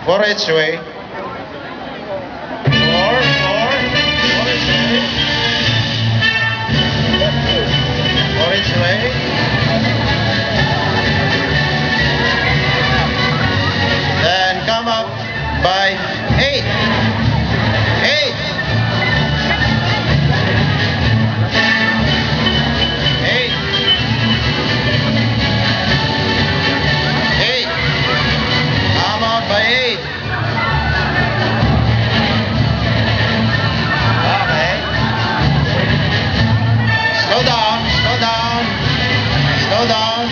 4 each way. 4 each way. 4 each way. Then come up by 8. 8. 8. 8. Come up by 8. Okay. Slow down, slow down. Slow down.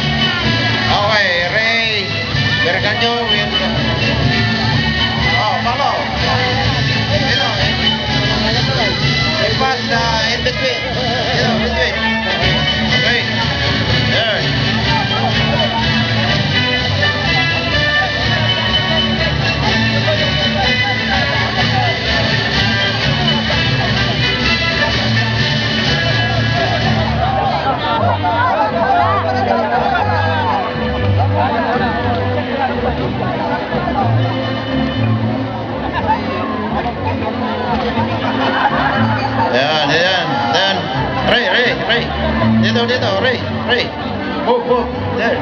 Okay, Ray. Berganyo will. Oh, follow. You know, you pass in between. You know, between. Wait. There. Yan. Then, Ray. Dito, Ray. Move. There.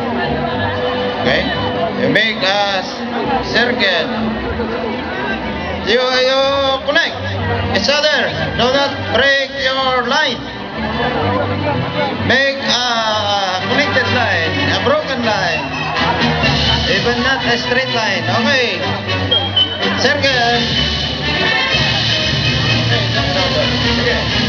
Okay. You make a circle. You connect each other. Do not break your line. Make a connected line, a broken line. Even not a straight line. Okay. Circle. Okay.